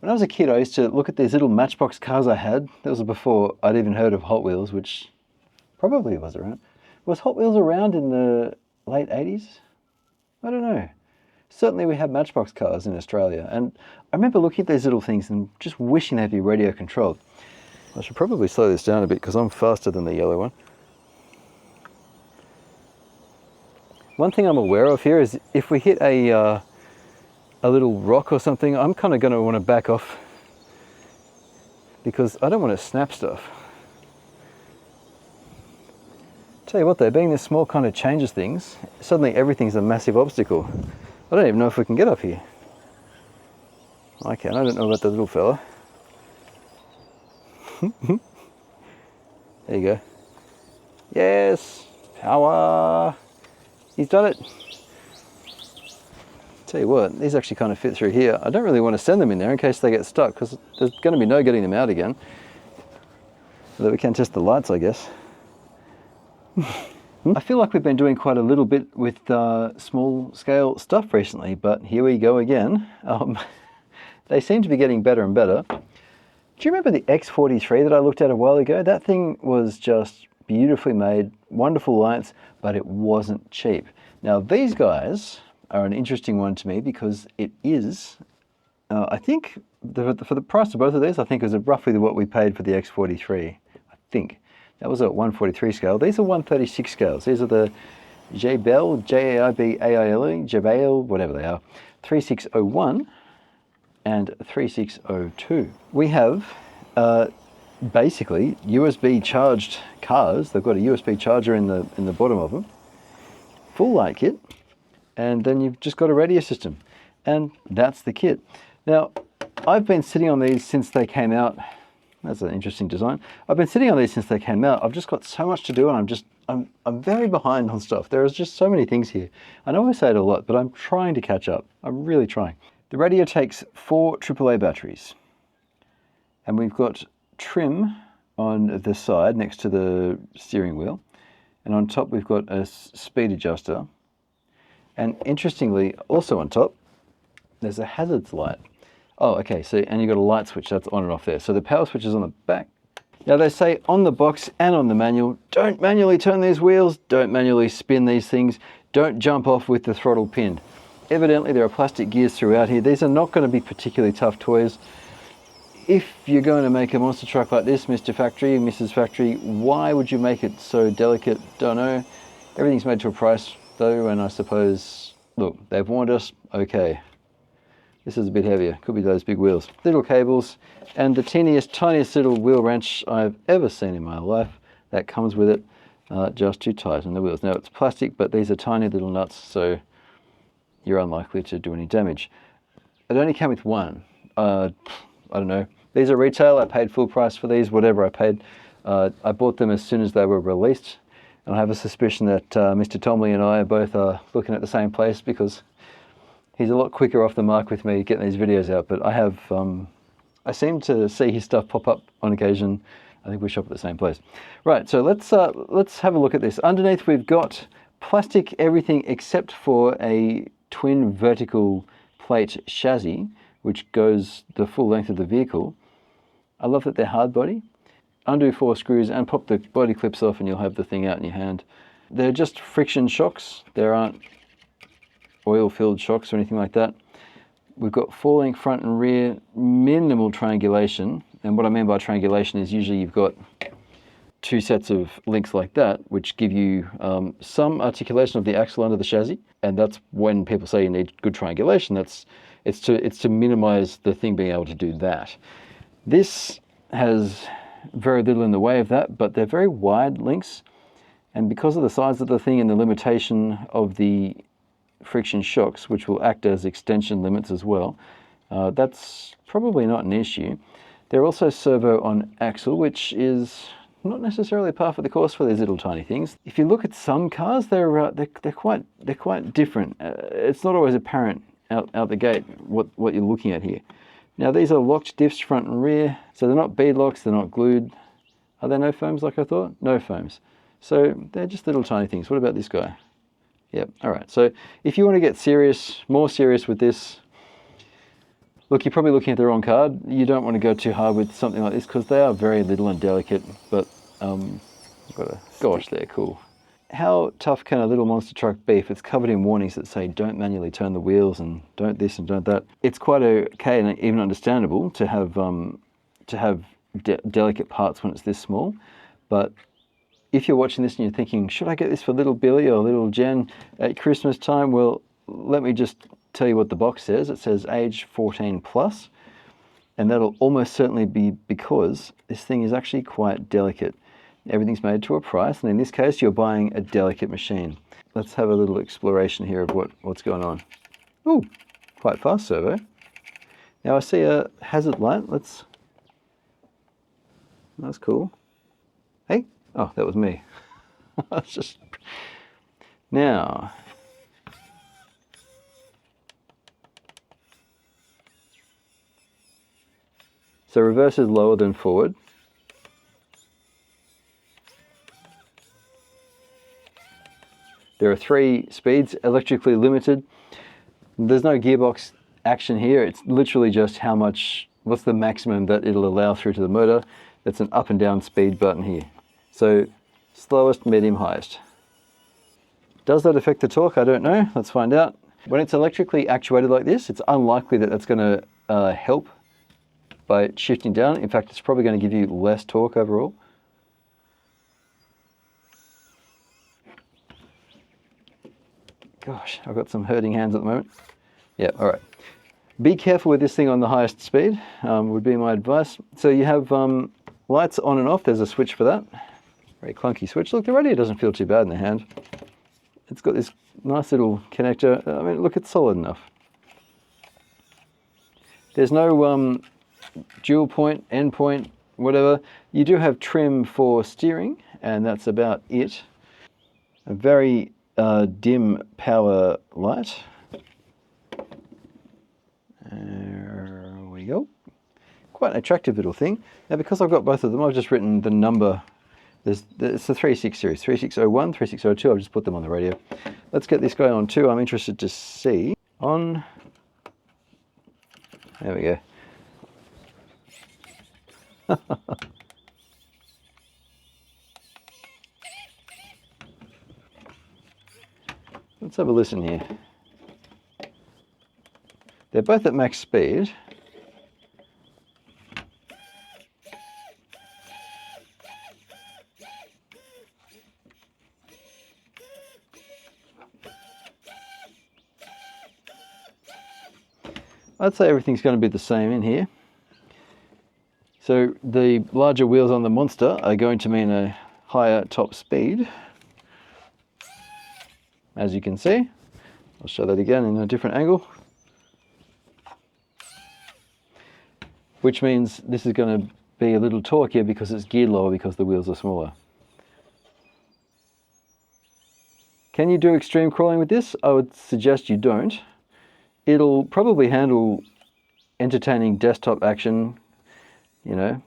When I was a kid, I used to look at these little Matchbox cars I had. That was before I'd even heard of Hot Wheels, which probably was around. Was Hot Wheels around in the late 80s? I don't know. Certainly we had Matchbox cars in Australia, and I remember looking at these little things and just wishing they'd be radio controlled. I should probably slow this down a bit because I'm faster than the yellow one. One thing I'm aware of here is if we hit a little rock or something, I'm kind of going to want to back off because I don't want to snap stuff. Tell you what though, being this small kind of changes things. Suddenly everything's a massive obstacle. I don't even know if we can get up here. I can, I don't know about the little fella. There you go. Yes, power. He's done it. Tell you what, these actually kind of fit through here. I don't really want to send them in there in case they get stuck because there's going to be no getting them out again. Although we can test the lights, I guess. I feel like we've been doing quite a little bit with small scale stuff recently, but here we go again. They seem to be getting better and better. Do you remember the X43 that I looked at a while ago? That thing was just beautifully made, wonderful lights, but it wasn't cheap. Now these guys are an interesting one to me because it is, I think, for the price of both of these, I think it was roughly what we paid for the X43, I think. That was a 143 scale. These are 136 scales. These are the Jaibaile, J-A-I-B-A-I-L-E, Jaibaile, whatever they are, 3601 and 3602. We have basically USB charged cars. They've got a USB charger in the bottom of them, full light kit, and then you've just got a radio system, and that's the kit. Now, I've been sitting on these since they came out. That's an interesting design. I've been sitting on these since they came out. I've just got so much to do, and I'm very behind on stuff. There is just so many things here. I know I say it a lot, but I'm trying to catch up. I'm really trying. The radio takes 4 AAA batteries, and we've got trim on the side next to the steering wheel, and on top we've got a speed adjuster, and interestingly, also on top, there's a hazards light. Oh, okay, so, and you've got a light switch that's on and off there. So the power switch is on the back. Now they say on the box and on the manual, don't manually turn these wheels, don't manually spin these things, don't jump off with the throttle pinned. Evidently there are plastic gears throughout here. These are not going to be particularly tough toys. If you're going to make a monster truck like this, Mr. Factory, Mrs. Factory, why would you make it so delicate? Don't know. Everything's made to a price though, and I suppose, look, they've warned us, okay. This is a bit heavier, could be those big wheels. Little cables, and the tiniest little wheel wrench I've ever seen in my life that comes with it, just to tighten the wheels. Now it's plastic, but these are tiny little nuts, so you're unlikely to do any damage. It only came with one. I don't know. These are retail, I paid full price for these, whatever I paid. I bought them as soon as they were released, and I have a suspicion that Mr. Tomley and I are both looking at the same place because he's a lot quicker off the mark with me getting these videos out, but I have, I seem to see his stuff pop up on occasion. I think we shop at the same place. Right, so let's have a look at this. Underneath we've got plastic everything except for a twin vertical plate chassis, which goes the full length of the vehicle. I love that they're hard body. Undo 4 screws and pop the body clips off and you'll have the thing out in your hand. They're just friction shocks. There aren't oil-filled shocks or anything like that. We've got 4-link front and rear, minimal triangulation, and what I mean by triangulation is usually you've got 2 sets of links like that, which give you some articulation of the axle under the chassis, and that's when people say you need good triangulation. It's to minimize the thing being able to do that. This has very little in the way of that, but they're very wide links, and because of the size of the thing and the limitation of the friction shocks, which will act as extension limits as well, that's probably not an issue. They're also servo on axle, which is not necessarily par for the course for these little tiny things. If you look at some cars, they're quite different. It's not always apparent out the gate what you're looking at here. Now these are locked diffs front and rear, so they're not bead locks, they're not glued. Are there no foams like I thought? No foams. So they're just little tiny things. What about this guy? Yep, all right. So if you want to get serious, more serious with this, Look, you're probably looking at the wrong card. You don't want to go too hard with something like this because they are very little and delicate, but gosh, they're cool. How tough can a little monster truck be if it's covered in warnings that say don't manually turn the wheels and don't this and don't that? It's quite okay and even understandable to have delicate parts when it's this small, but if you're watching this and you're thinking, should I get this for little Billy or little Jen at Christmas time? Well, let me just tell you what the box says. It says age 14 plus, and that'll almost certainly be because this thing is actually quite delicate. Everything's made to a price, and in this case, you're buying a delicate machine. Let's have a little exploration here of what's going on. Ooh, quite fast servo. Now I see a hazard light. That's cool. Hey, oh, that was me. That's just now. So reverse is lower than forward. There are 3 speeds, electrically limited. There's no gearbox action here. It's literally just what's the maximum that it'll allow through to the motor. That's an up and down speed button here. So slowest, medium, highest. Does that affect the torque? I don't know. Let's find out. When it's electrically actuated like this, it's unlikely that that's going to help by shifting down. In fact, it's probably going to give you less torque overall. Gosh, I've got some hurting hands at the moment. Yeah, all right. Be careful with this thing on the highest speed, would be my advice. So you have lights on and off. There's a switch for that. Very clunky switch. Look, the radio doesn't feel too bad in the hand. It's got this nice little connector. I mean, look, it's solid enough. There's no dual point, end point, whatever. You do have trim for steering, and that's about it. A very dim power light. There we go. Quite an attractive little thing. Now, because I've got both of them, I've just written the number. It's the 36 series, 3601, 3602. I've just put them on the radio. Let's get this guy on too. I'm interested to see. On. There we go. Let's have a listen here. They're both at max speed. I'd say everything's going to be the same in here. So the larger wheels on the Monster are going to mean a higher top speed. As you can see, I'll show that again in a different angle. Which means this is going to be a little torqueier because it's geared lower because the wheels are smaller. Can you do extreme crawling with this? I would suggest you don't. It'll probably handle entertaining desktop action, you know,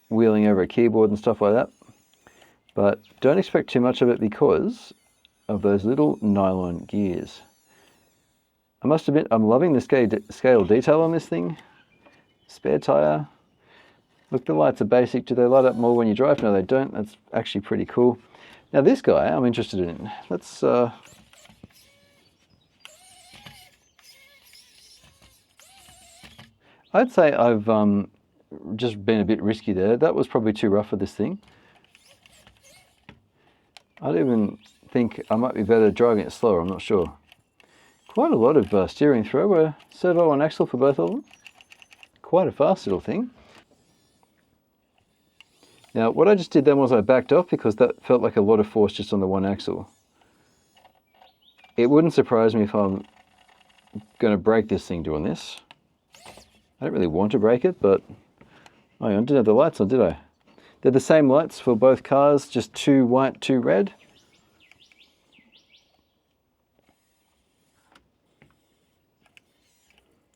wheeling over a keyboard and stuff like that. But don't expect too much of it because of those little nylon gears. I must admit, I'm loving the scale detail on this thing. Spare tire. Look, the lights are basic. Do they light up more when you drive? No, they don't. That's actually pretty cool. Now this guy I'm interested in. Let's I'd say I've just been a bit risky there. That was probably too rough for this thing. I'd even think I might be better driving it slower, I'm not sure. Quite a lot of steering throw, a servo and axle for both of them. Quite a fast little thing. Now what I just did then was I backed off because that felt like a lot of force just on the one axle. It wouldn't surprise me if I'm going to break this thing doing this. I don't really want to break it, but oh, I didn't have the lights on, did I? They're the same lights for both cars, just 2 white, 2 red.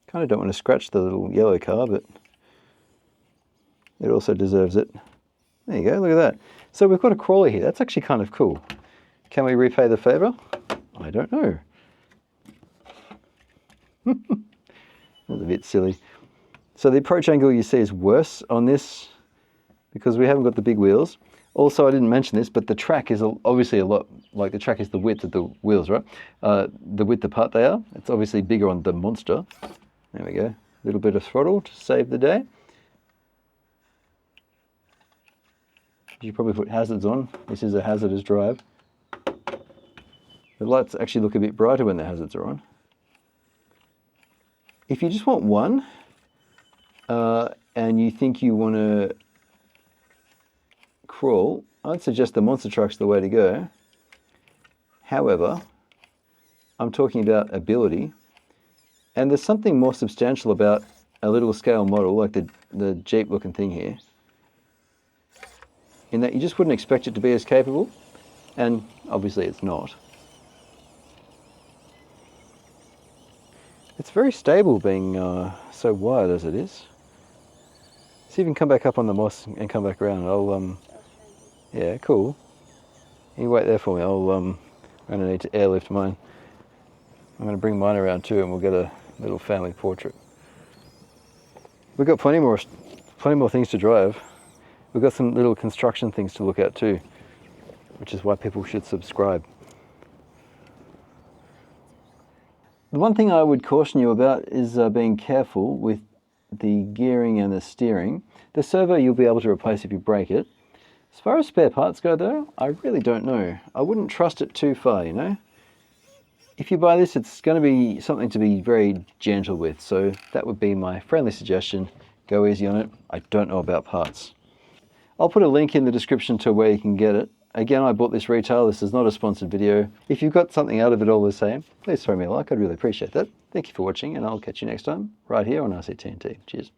Kind of don't want to scratch the little yellow car, but it also deserves it. There you go, look at that. So we've got a crawler here. That's actually kind of cool. Can we repay the favor? I don't know. That's a bit silly. So the approach angle you see is worse on this because we haven't got the big wheels. Also, I didn't mention this, but the track is obviously a lot, like the track is the width of the wheels, right? The width apart they are. It's obviously bigger on the Monster. There we go. A little bit of throttle to save the day. You probably put hazards on. This is a hazardous drive. The lights actually look a bit brighter when the hazards are on. If you just want one, and you think you want to crawl, I'd suggest the monster truck's the way to go. However, I'm talking about ability, and there's something more substantial about a little scale model like the Jeep looking thing here, in that you just wouldn't expect it to be as capable, and obviously it's not. It's very stable being so wide as it is. See if you can come back up on the moss and come back around. I'll, yeah, cool. You wait there for me. I'm going to need to airlift mine. I'm going to bring mine around too, and we'll get a little family portrait. We've got plenty more things to drive. We've got some little construction things to look at too, which is why people should subscribe. The one thing I would caution you about is being careful with the gearing and the steering. The servo you'll be able to replace if you break it. As far as spare parts go though, I really don't know. I wouldn't trust it too far, you know. If you buy this, it's going to be something to be very gentle with, so that would be my friendly suggestion. Go easy on it. I don't know about parts. I'll put a link in the description to where you can get it. Again, I bought this retail. This is not a sponsored video. If you've got something out of it all the same, please throw me a like. I'd really appreciate that. Thank you for watching, and I'll catch you next time right here on RC-TNT. Cheers.